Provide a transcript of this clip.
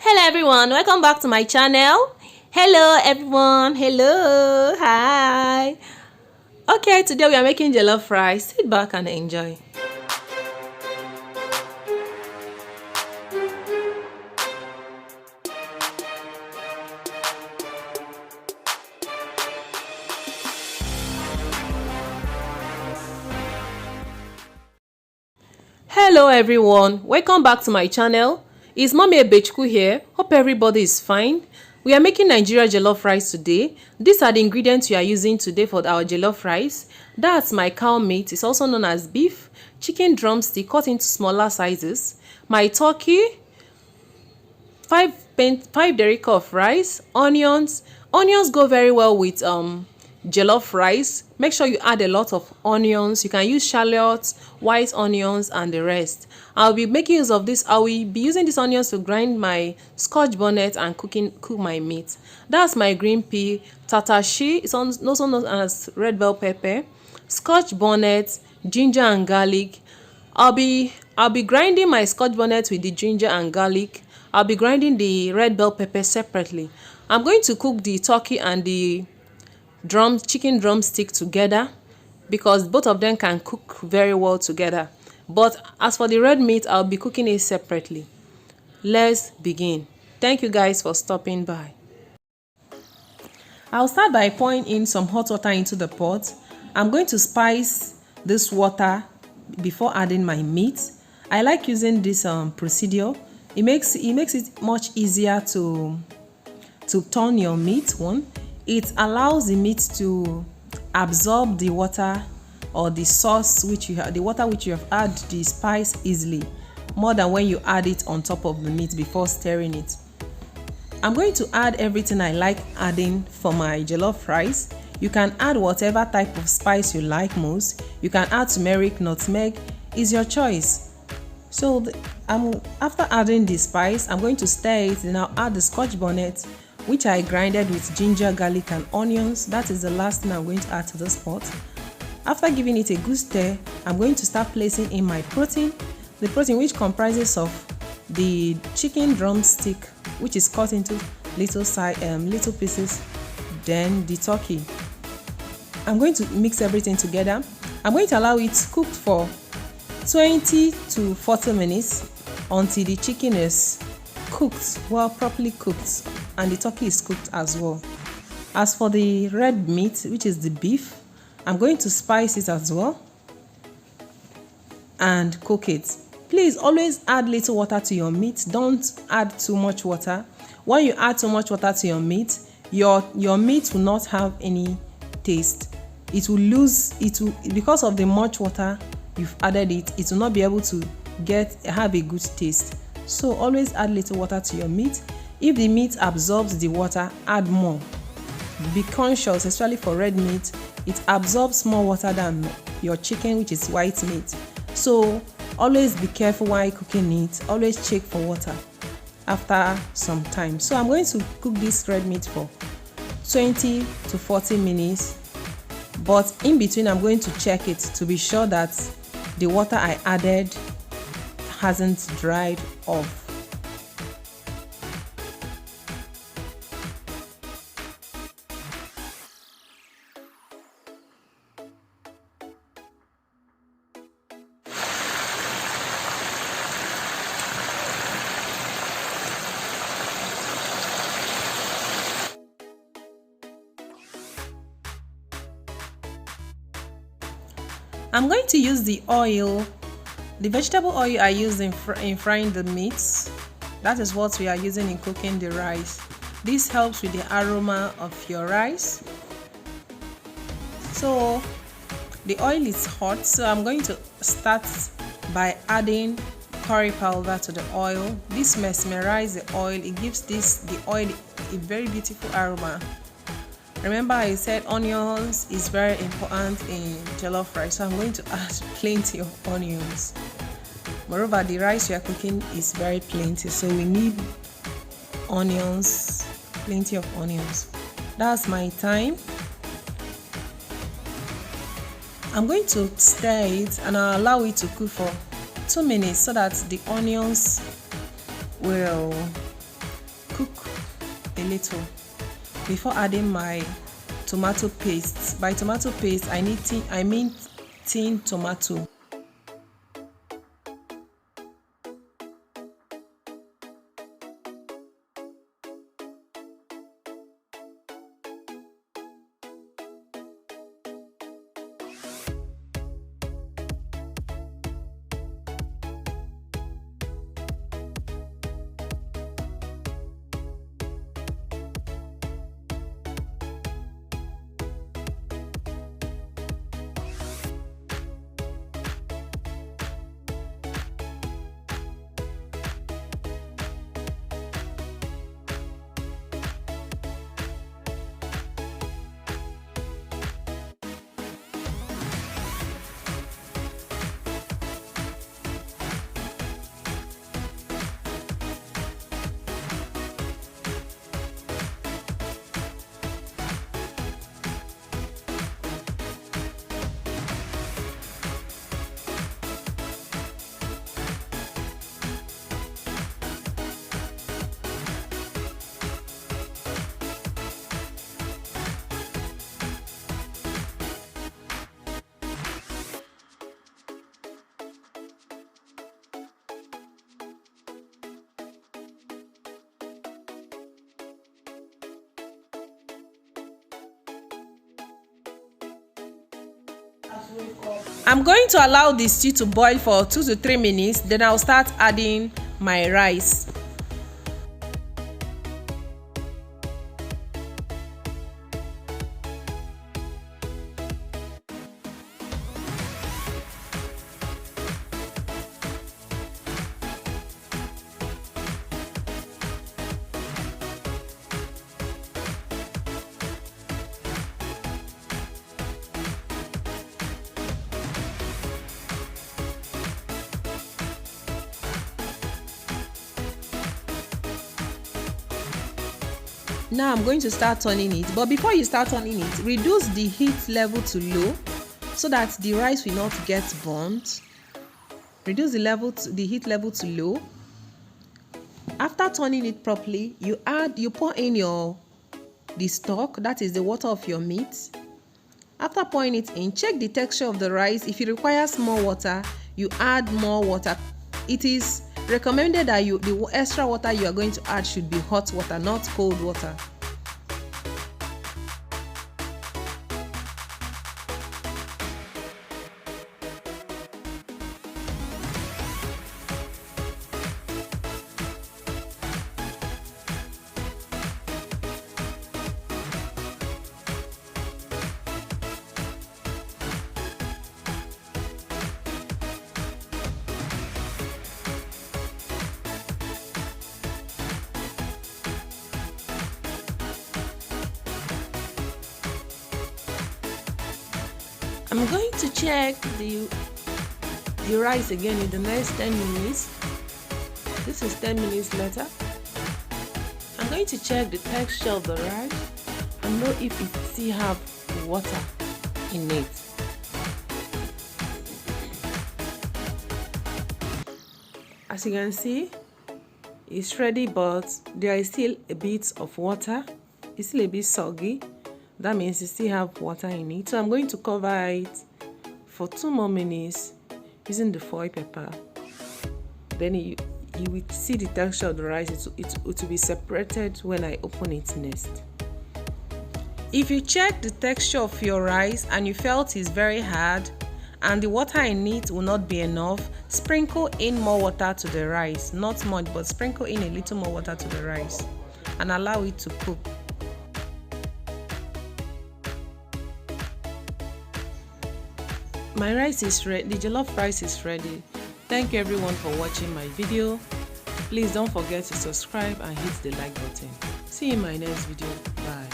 Hello everyone, welcome back to my channel. Hello everyone, hello, hi. Okay, today we are making jollof rice. Sit back and enjoy. Hello everyone, welcome back to my channel. It's Mommy Ebechku here. Hope everybody is fine. We are making Nigerian jollof rice today. These are the ingredients we are using today for our jollof rice. That's my cow meat, it's also known as beef, chicken drumstick cut into smaller sizes, my turkey, 5 Derica of rice, onions. Onions go very well with jollof rice. Make sure you add a lot of onions. You can use shallots, white onions and the rest. I'll be making use of this. I will be using these onions to grind my Scotch bonnet and cook my meat. That's my green pea, tatashi, it's also known as red bell pepper, Scotch bonnet, ginger and garlic. I'll be grinding my Scotch bonnet with the ginger and garlic. I'll be grinding the red bell pepper separately. I'm going to cook the turkey and the chicken drumstick together because both of them can cook very well together. But as for the red meat, I'll be cooking it separately. Let's begin. Thank you guys for stopping by. I'll start by pouring in some hot water into the pot. I'm going to spice this water before adding my meat. I like using this procedure. It makes it much easier to turn your meat. It allows the meat to absorb the water or the sauce which you have, the water which you have added the spice easily, more than when you add it on top of the meat before stirring it. I'm going to add everything I like adding for my jollof rice. You can add whatever type of spice you like most. You can add turmeric, nutmeg, is your choice. So after adding the spice, I'm going to stir it. Then I'll add the Scotch bonnet, which I grinded with ginger, garlic and onions. That is the last thing I'm going to add to this pot. After giving it a good stir, I'm going to start placing in my protein. The protein which comprises of the chicken drumstick, which is cut into little pieces, then the turkey. I'm going to mix everything together. I'm going to allow it to cook for 20 to 40 minutes until the chicken is cooked, properly cooked, and the turkey is cooked as well. As for the red meat, which is the beef, I'm going to spice it as well and cook it. Please always add little water to your meat. Don't add too much water. When you add too much water to your meat, your meat will not have any taste. It will because of the much water you've added it will not be able to have a good taste. So always add little water to your meat. If the meat absorbs the water, add more. Be conscious, especially for red meat, it absorbs more water than your chicken, which is white meat. So always be careful while cooking it. Always check for water after some time. So I'm going to cook this red meat for 20 to 40 minutes. But in between, I'm going to check it to be sure that the water I added hasn't dried off. I'm going to use the oil, the vegetable oil I use in frying the meats. That is what we are using in cooking the rice. This helps with the aroma of your rice. So the oil is hot, so I'm going to start by adding curry powder to the oil. This mesmerizes the oil. It gives the oil a very beautiful aroma. Remember, I said onions is very important in jollof rice, so I'm going to add plenty of onions. Moreover, the rice we are cooking is very plenty, so we need onions, plenty of onions. That's my thyme. I'm going to stir it and I'll allow it to cook for 2 minutes so that the onions will little before adding my tomato paste. By tomato paste, I mean tin tomato. I'm going to allow the stew to boil for 2 to 3 minutes, then I'll start adding my rice. Now I'm going to start turning it, but before you start turning it, reduce the heat level to low so that the rice will not get burnt. Reduce the heat level to low. After turning it properly, you pour in the stock, that is the water of your meat. After pouring it in, check the texture of the rice. If it requires more water, you add more water. It is recommended that the extra water you are going to add should be hot water, not cold water. I'm going to check the rice again in the next 10 minutes. This is 10 minutes later. I'm going to check the texture of the rice and know if it still have water in it. As you can see, it's ready, but there is still a bit of water. It's still a bit soggy. That means it still have water in it. So I'm going to cover it for 2 more minutes using the foil paper. Then you will see the texture of the rice. It will be separated when I open it next. If you check the texture of your rice and you felt it's very hard and the water in it will not be enough, sprinkle in more water to the rice. Not much, but sprinkle in a little more water to the rice and allow it to cook. My rice is ready. The jollof rice is ready. Thank you everyone for watching my video. Please don't forget to subscribe and hit the like button. See you in my next video. Bye.